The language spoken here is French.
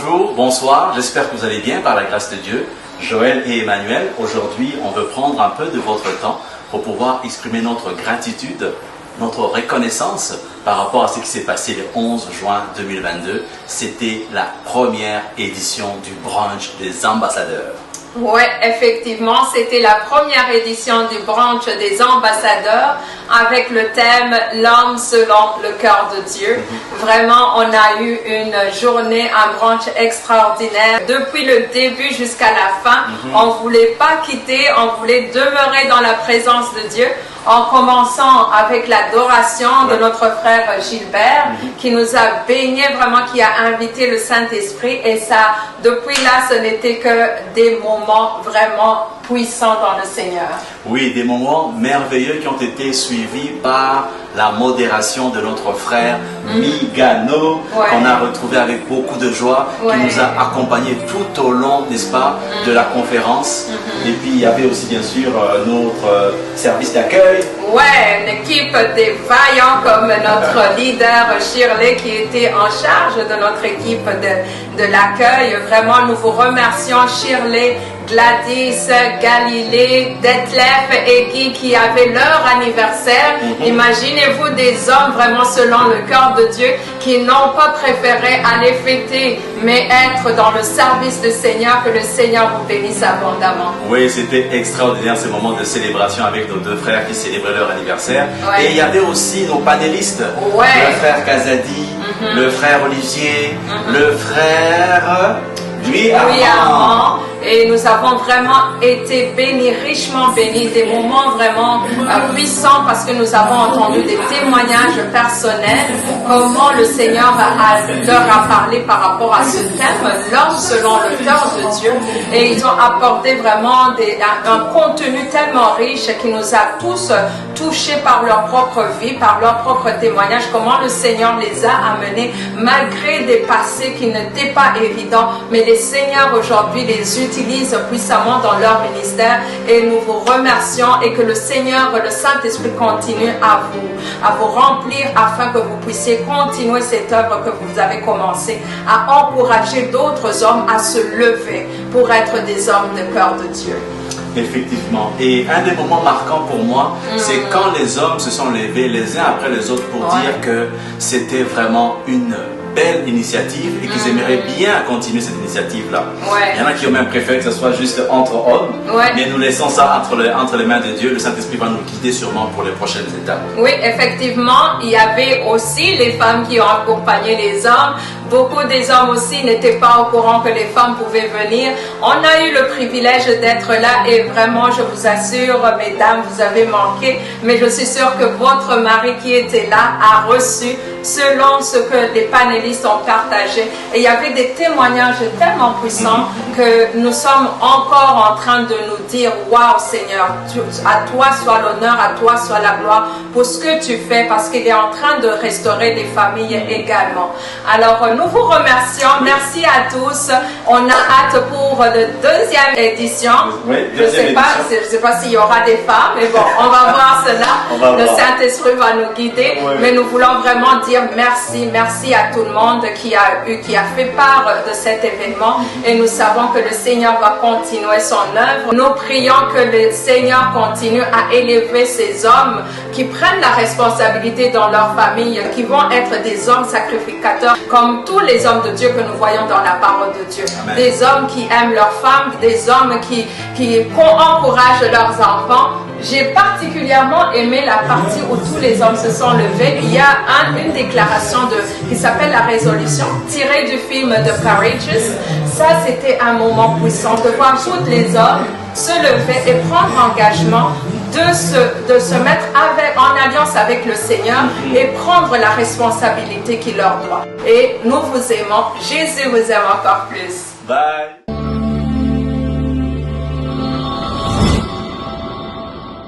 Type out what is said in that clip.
Bonjour, bonsoir, j'espère que vous allez bien par la grâce de Dieu. Joël et Emmanuel, aujourd'hui on veut prendre un peu de votre temps pour pouvoir exprimer notre gratitude, notre reconnaissance par rapport à ce qui s'est passé le 11 juin 2022. C'était la première édition du brunch des ambassadeurs. Oui, effectivement, c'était la première édition du brunch des ambassadeurs avec le thème « L'homme selon le cœur de Dieu ». Vraiment, on a eu une journée, un brunch extraordinaire. Depuis le début jusqu'à la fin, on ne voulait pas quitter, on voulait demeurer dans la présence de Dieu. En commençant avec l'adoration de notre frère Gilbert, qui nous a baignés vraiment, qui a invité le Saint-Esprit. Et ça, depuis là, ce n'était que des moments vraiment puissants dans le Seigneur. Oui, des moments merveilleux qui ont été suivis par la modération de notre frère Migano, qu'on a retrouvé avec beaucoup de joie, qui nous a accompagnés tout au long, n'est-ce pas, de la conférence. Et puis il y avait aussi bien sûr notre service d'accueil. Ouais, une équipe des vaillants comme notre leader Shirley qui était en charge de notre équipe de l'accueil. Vraiment, nous vous remercions Shirley, Gladys, Galilée, Detlef et Guy qui avaient leur anniversaire. Imaginez-vous des hommes vraiment selon le cœur de Dieu qui n'ont pas préféré aller fêter mais être dans le service du Seigneur. Que le Seigneur vous bénisse abondamment. Oui, c'était extraordinaire ce moment de célébration avec nos deux frères qui célébraient leur anniversaire. Et il y avait aussi nos panélistes, le frère Kazadi, le frère Olivier, le frère Louis Armand. Et nous avons vraiment été bénis, richement bénis, des moments vraiment puissants parce que nous avons entendu des témoignages personnels, comment le Seigneur leur a parlé par rapport à ce thème, l'homme selon le cœur de Dieu. Et ils ont apporté vraiment un contenu tellement riche qui nous a tous touchés par leur propre vie, par leur propre témoignage, comment le Seigneur les a amenés malgré des passés qui n'étaient pas évidents, mais les Seigneurs aujourd'hui les utilisent puissamment dans leur ministère et nous vous remercions et que le Seigneur, le Saint-Esprit continue à vous remplir afin que vous puissiez continuer cette œuvre que vous avez commencé, à encourager d'autres hommes à se lever pour être des hommes de cœur de Dieu. Effectivement. Et un des moments marquants pour moi, c'est quand les hommes se sont levés les uns après les autres pour dire que c'était vraiment une belle initiative et qu'ils aimeraient bien continuer cette initiative-là. Il y en a qui ont même préféré que ce soit juste entre hommes, mais nous laissons ça entre les mains de Dieu. Le Saint-Esprit va nous guider sûrement pour les prochaines étapes. Oui, effectivement, il y avait aussi les femmes qui ont accompagné les hommes. Beaucoup des hommes aussi n'étaient pas au courant que les femmes pouvaient venir. On a eu le privilège d'être là et vraiment, je vous assure, mesdames, vous avez manqué. Mais je suis sûre que votre mari qui était là a reçu selon ce que les panélistes ont partagé. Et il y avait des témoignages tellement puissants que nous sommes encore en train de nous dire « Waouh Seigneur, à toi soit l'honneur, à toi soit la gloire pour ce que tu fais parce qu'il est en train de restaurer les familles également. » Alors nous vous remercions, merci à tous. On a hâte pour la deuxième édition. Je ne sais pas s'il y aura des femmes, mais bon, on va voir cela. Le Saint-Esprit va nous guider, mais nous voulons vraiment dire merci à tout le monde qui a fait part de cet événement et nous savons que le Seigneur va continuer son œuvre. Nous prions que le Seigneur continue à élever ces hommes qui prennent la responsabilité dans leur famille, qui vont être des hommes sacrificateurs comme tous les hommes de Dieu que nous voyons dans la parole de Dieu. Amen. Des hommes qui aiment leurs femmes, des hommes qui encouragent leurs enfants. J'ai particulièrement aimé la partie où tous les hommes se sont levés. Il y a une déclaration qui s'appelle la résolution, tirée du film The Courageous. Ça, c'était un moment puissant de voir tous les hommes se lever et prendre engagement de se mettre en alliance avec le Seigneur et prendre la responsabilité qu'il leur doit. Et nous vous aimons. Jésus vous aime encore plus. Bye.